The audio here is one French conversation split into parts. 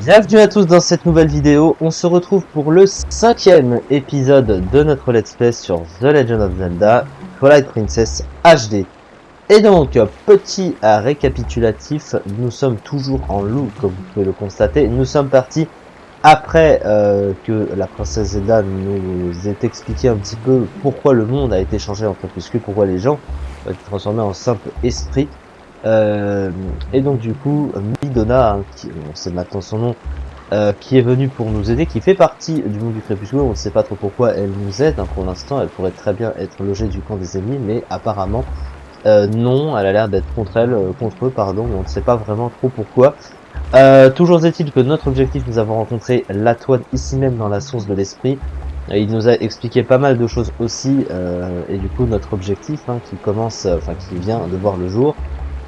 Bienvenue à tous dans cette nouvelle vidéo. On se retrouve pour le 5e épisode de notre let's play sur The Legend of Zelda Twilight Princess HD. Et donc, petit récapitulatif, nous sommes toujours en loup, comme vous pouvez le constater. Nous sommes partis après que la princesse Zelda nous ait expliqué un petit peu pourquoi le monde a été changé en crépuscule, pourquoi les gens ont été transformés en simples esprits. Et donc du coup, Midona, hein, on sait maintenant son nom, qui est venue pour nous aider, qui fait partie du monde du crépuscule. On ne sait pas trop pourquoi elle nous aide, hein, pour l'instant. Elle pourrait très bien être logée du camp des ennemis, mais apparemment non, elle a l'air d'être contre eux, pardon, mais on ne sait pas vraiment trop pourquoi. Toujours est-il que notre objectif, nous avons rencontré l'Atoine ici même dans la source de l'esprit. Il nous a expliqué pas mal de choses aussi, et du coup notre objectif, hein, qui vient de voir le jour,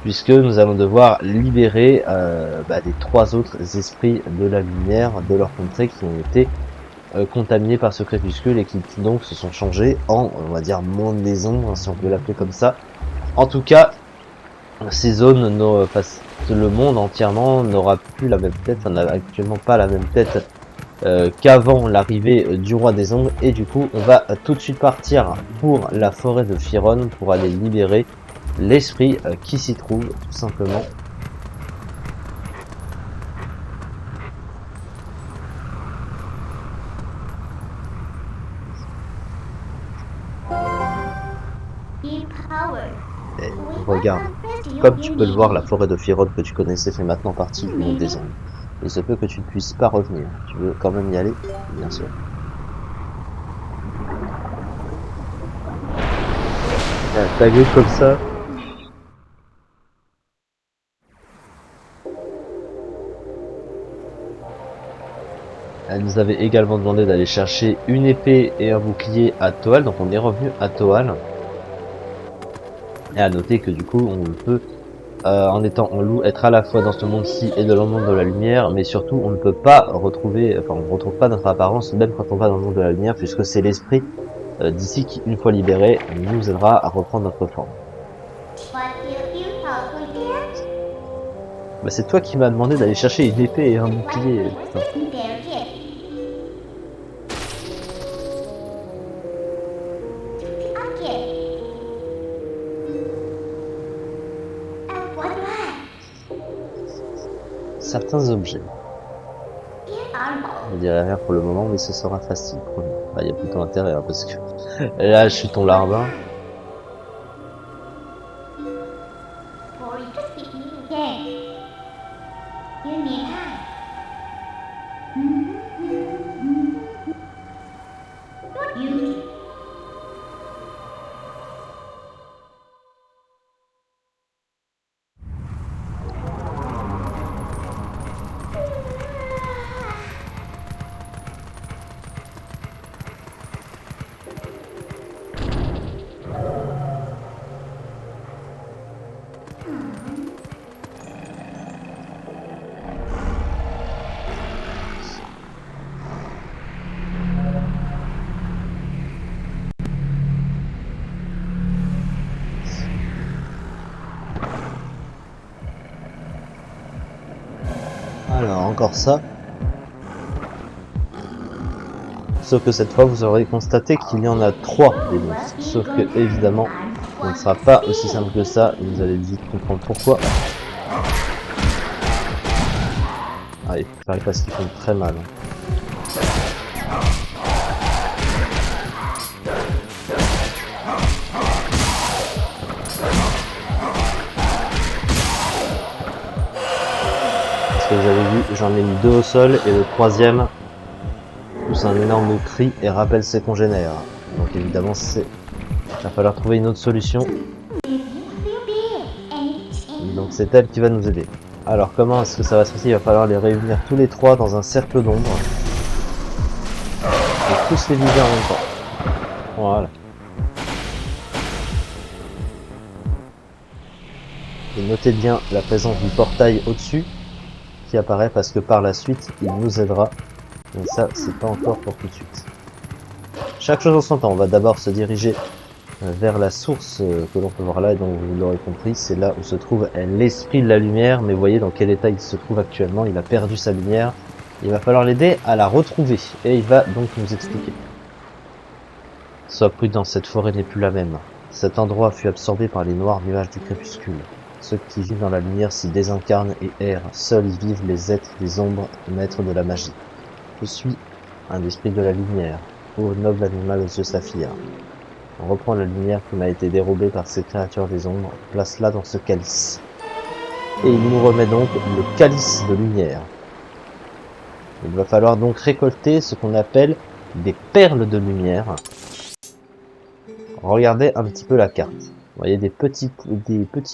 puisque nous allons devoir libérer les 3 autres esprits de la lumière de leur contrée qui ont été contaminés par ce crépuscule et qui donc se sont changés en, on va dire, monde des ombres, si on peut l'appeler comme ça. En tout cas, ces zones, le monde entièrement n'aura plus la même tête, on n'a actuellement pas la même tête qu'avant l'arrivée du roi des ombres, et du coup on va tout de suite partir pour la forêt de Firon pour aller libérer l'esprit qui s'y trouve, tout simplement. Et regarde, comme tu peux le voir, la forêt de Firon que tu connaissais fait maintenant partie du monde des ombres. Il se peut que tu ne puisses pas revenir. Tu veux quand même y aller? Bien sûr. T'as vu comme ça? Elle nous avait également demandé d'aller chercher une épée et un bouclier à Toal, donc on est revenu à Toal. Et à noter que du coup on peut, en étant en loup, être à la fois dans ce monde-ci et dans le monde de la lumière, mais surtout on ne peut pas retrouver, on ne retrouve pas notre apparence même quand on va dans le monde de la lumière, puisque c'est l'esprit d'ici qui, une fois libéré, nous aidera à reprendre notre forme. Bah c'est toi qui m'as demandé d'aller chercher une épée et un bouclier, putain. Certains objets. Je dirais rien pour le moment, mais ce sera facile. Bah, y a plutôt intérêt, hein, parce que là, je suis ton larbin. Alors, encore ça. Sauf que cette fois, vous aurez constaté qu'il y en a 3 des monstres. Sauf que, évidemment, ce ne sera pas aussi simple que ça. Et vous allez vite comprendre pourquoi. Ah, il paraît parce qu'ils font très mal. Parce que vous avez vu, j'en ai mis 2 au sol et le 3e pousse un énorme cri et rappelle ses congénères. Donc évidemment, il va falloir trouver une autre solution. Donc c'est elle qui va nous aider. Alors comment est-ce que ça va se passer? Il va falloir les réunir tous les 3 dans un cercle d'ombre. Et tous les viser en même temps. Voilà. Et notez bien la présence du portail au-dessus qui apparaît parce que par la suite il nous aidera. Mais ça c'est pas encore pour tout de suite. Chaque chose en son temps. On va d'abord se diriger vers la source que l'on peut voir là, et donc vous l'aurez compris, c'est là où se trouve l'esprit de la lumière, mais vous voyez dans quel état il se trouve actuellement, il a perdu sa lumière, il va falloir l'aider à la retrouver, et il va donc nous expliquer. Sois prudent, cette forêt n'est plus la même. Cet endroit fut absorbé par les noirs nuages du crépuscule. Ceux qui vivent dans la lumière s'y désincarnent et errent. Seuls y vivent les êtres des ombres, maîtres de la magie. Je suis un esprit de la lumière, ô noble animal aux yeux saphirs. On reprend la lumière qui m'a été dérobée par ces créatures des ombres, place-la dans ce calice. Et il nous remet donc le calice de lumière. Il va falloir donc récolter ce qu'on appelle des perles de lumière. Regardez un petit peu la carte. Vous voyez des petits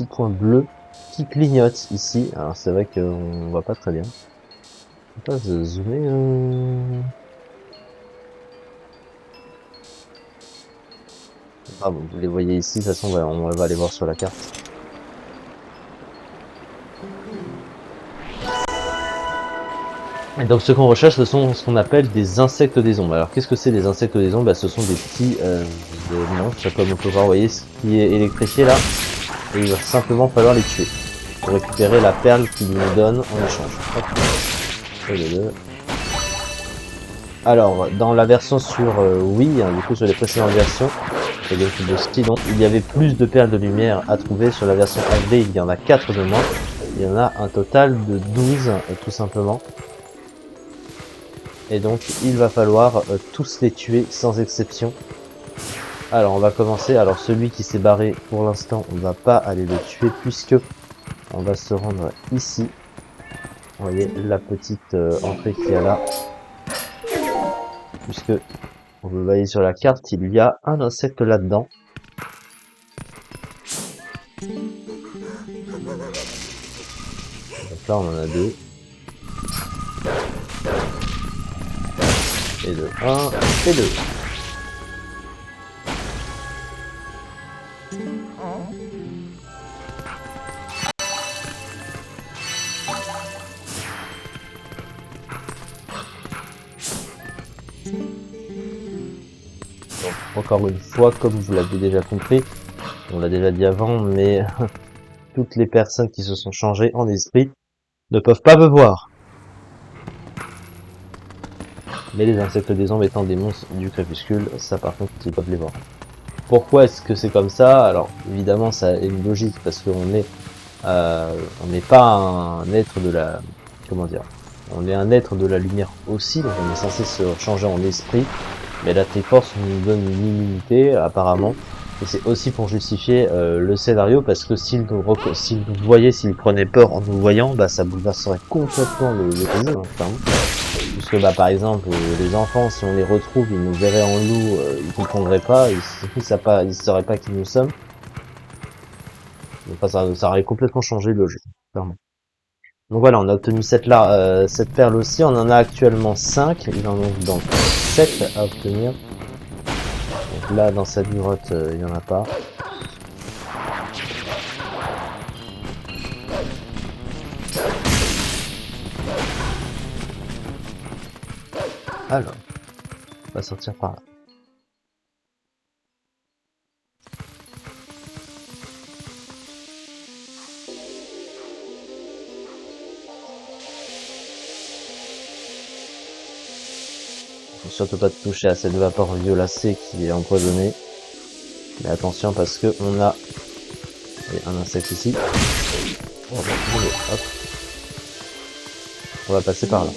points bleus qui clignotent ici. Alors c'est vrai qu'on voit pas très bien. Je vais pas zoomer. Ah bon, vous les voyez ici, de toute façon on va aller voir sur la carte. Et donc ce qu'on recherche, ce sont ce qu'on appelle des insectes des ombres. Alors qu'est-ce que c'est des insectes des ombres? Ce sont des petits monstres, comme on peut voir, vous voyez ce qui est électrifié là. Et il va simplement falloir les tuer pour récupérer la perle qu'ils nous donnent en échange. Hop. Et les deux. Alors, dans la version sur Wii, du coup sur les précédentes versions, et donc de Stylon, il y avait plus de perles de lumière à trouver. Sur la version HD, il y en a 4 de moins. Il y en a un total de 12, tout simplement. Et donc, il va falloir tous les tuer, sans exception. Alors, on va commencer. Alors, celui qui s'est barré, pour l'instant, on va pas aller le tuer, puisque on va se rendre ici. Vous voyez la petite entrée qu'il y a là. Puisque, vous le voyez sur la carte, il y a un insecte là-dedans. Donc là, on en a 2. Et 2. 1 et 2. Encore une fois, comme vous l'avez déjà compris, on l'a déjà dit avant, mais toutes les personnes qui se sont changées en esprit ne peuvent pas me voir. Mais les insectes des ombres étant des monstres du crépuscule, ça par contre ils peuvent les voir. Pourquoi est-ce que c'est comme ça? Alors évidemment ça a une logique, parce qu'on est on n'est pas un être de la, comment dire, on est un être de la lumière aussi, donc on est censé se changer en esprit, mais la Triforce nous donne une immunité apparemment, et c'est aussi pour justifier le scénario, parce que s'il nous voyait, s'il prenait peur en nous voyant, bah ça bouleverserait complètement le jeu, hein, clairement. Puisque bah par exemple les enfants, si on les retrouve, ils nous verraient en loup, ils comprendraient pas, ils sauraient pas qui nous sommes. Donc, ça aurait complètement changé le jeu, clairement. Donc voilà, on a obtenu cette perle aussi, on en a actuellement 5, il en manque donc 7 à obtenir. Donc là dans cette grotte, il n'y en a pas. Alors, on va sortir par là. Faut surtout pas toucher à cette vapeur violacée qui est empoisonnée. Mais attention parce que on a un insecte ici. Oh, hop. On va passer par là.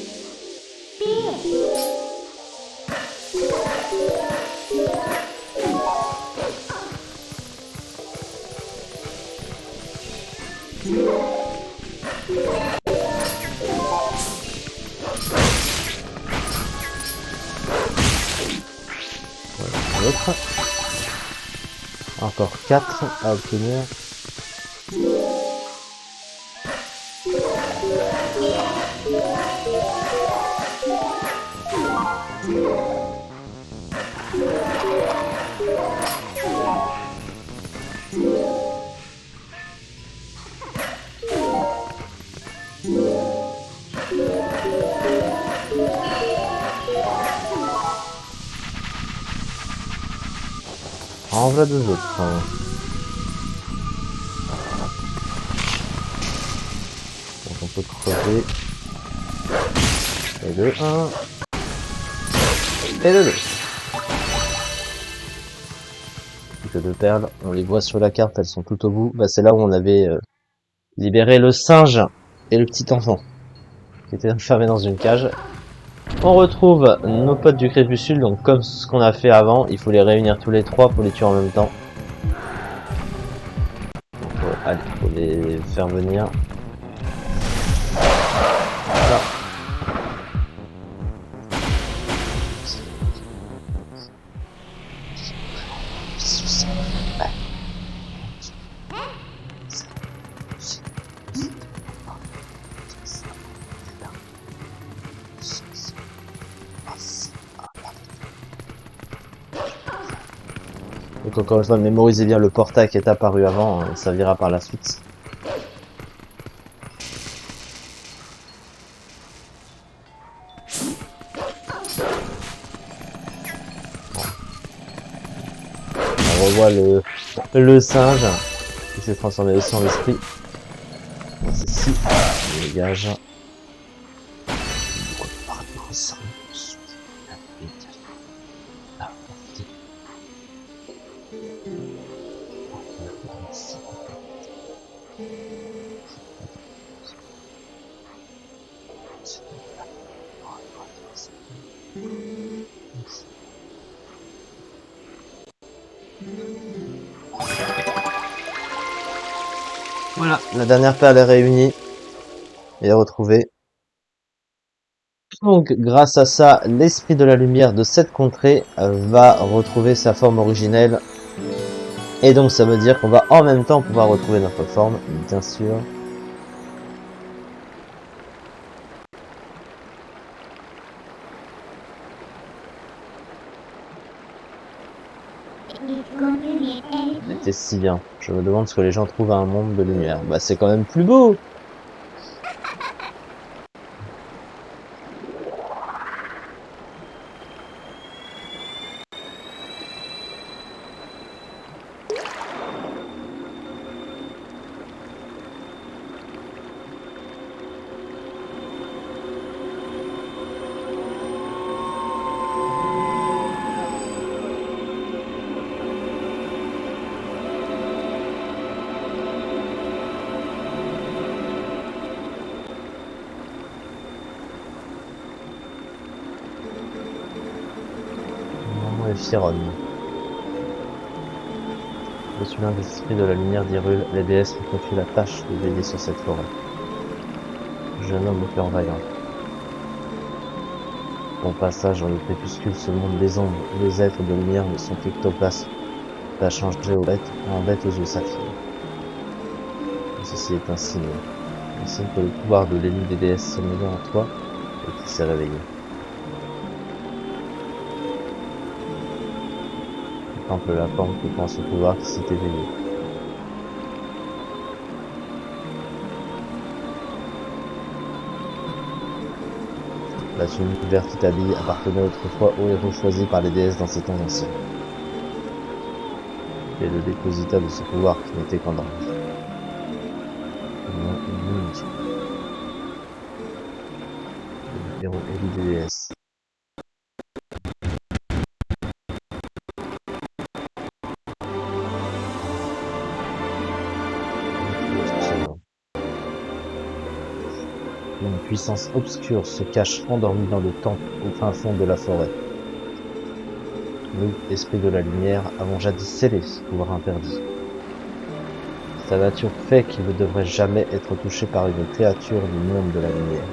Voilà, l'autre. Encore 4 à obtenir. En voilà deux autres. Donc on peut crever. Et le 1. Et le 2. Plus que deux perles. On les voit sur la carte, elles sont tout au bout. Bah c'est là où on avait libéré le singe et le petit enfant. Qui étaient enfermés dans une cage. On retrouve nos potes du crépuscule, donc comme ce qu'on a fait avant, il faut les réunir tous les trois pour les tuer en même temps. Donc, allez, faut les faire venir. Là. Donc encore une fois, mémorisez bien le portail qui est apparu avant, il servira par la suite. Bon. On revoit le singe qui s'est transformé aussi en esprit. C'est ici, on dégage. Voilà, la dernière perle est réunie et retrouvée. Donc, grâce à ça, l'esprit de la lumière de cette contrée va retrouver sa forme originelle. Et donc, ça veut dire qu'on va en même temps pouvoir retrouver notre forme, bien sûr. C'était si bien. Je me demande ce que les gens trouvent à un monde de lumière. Bah, c'est quand même plus beau! Maman et Chiron. Je suis l'un des esprits de la lumière d'Hyrule. Les déesses me confient la tâche de veiller sur cette forêt. Jeune homme au cœur vaillant. Ton passage dans le crépuscule, ce monde des ombres, où les êtres de lumière ne sont qu'ectoplasmes, t'a changé en bête aux yeux saphirs. Et ceci est un signe que le pouvoir de l'élu des déesses sommeillait en toi et qui s'est réveillé. Contemple la forme que prend ce pouvoir qui s'est éveillé. La tunique verte qui t'habille appartenait autrefois au héros choisi par les déesses dans ces temps anciens. Et le dépositaire de ce pouvoir qui n'était qu'en orge. Le héros élu des déesses. Une puissance obscure se cache endormie dans le temple au fin fond de la forêt. Nous, esprits de la lumière, avons jadis scellé ce pouvoir interdit. Sa nature fait qu'il ne devrait jamais être touché par une créature du monde de la lumière.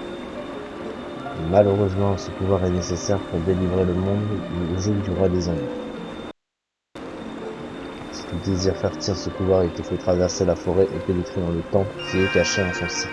Malheureusement, ce pouvoir est nécessaire pour délivrer le monde du joug du roi des ombres. Si tu désires faire taire ce pouvoir, il te faut traverser la forêt et pénétrer dans le temple qui est caché en son sein.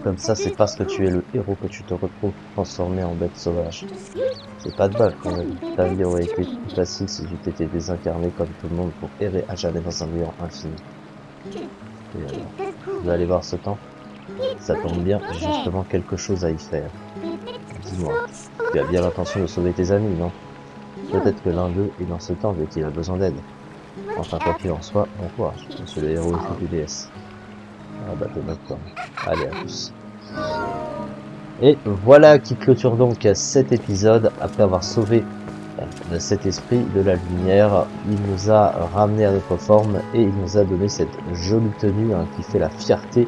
Comme ça, c'est parce que tu es le héros que tu te retrouves transformé en bête sauvage. C'est pas de balle quand même. Ta vie aurait été plus facile si tu t'étais désincarné comme tout le monde pour errer à jamais dans un néant infini. Et alors, tu veux aller voir ce temps? Ça tombe bien, j'ai justement quelque chose à y faire. Dis-moi, tu as bien l'intention de sauver tes amis, non? Peut-être que l'un d'eux est dans ce temps et qu'il a besoin d'aide. Enfin, quoi qu'il en soit, bon courage, monsieur le héros du DS. Ah bah de notre temps. Allez, à plus. Et voilà qui clôture donc cet épisode. Après avoir sauvé cet esprit de la lumière, il nous a ramené à notre forme et il nous a donné cette jolie tenue qui fait la fierté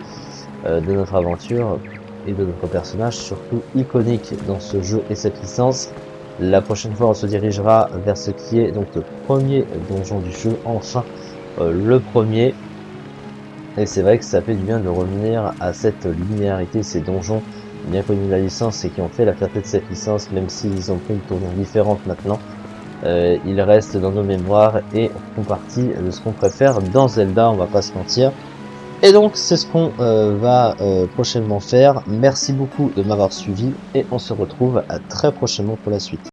de notre aventure et de notre personnage, surtout iconique dans ce jeu et cette licence. La prochaine fois, on se dirigera vers ce qui est donc le premier donjon du jeu, enfin le premier. Et c'est vrai que ça fait du bien de revenir à cette linéarité, ces donjons bien connus de la licence et qui ont fait la fierté de cette licence, même s'ils ont pris une tournure différente maintenant. Ils restent dans nos mémoires et font partie de ce qu'on préfère dans Zelda, on va pas se mentir. Et donc c'est ce qu'on va prochainement faire. Merci beaucoup de m'avoir suivi et on se retrouve à très prochainement pour la suite.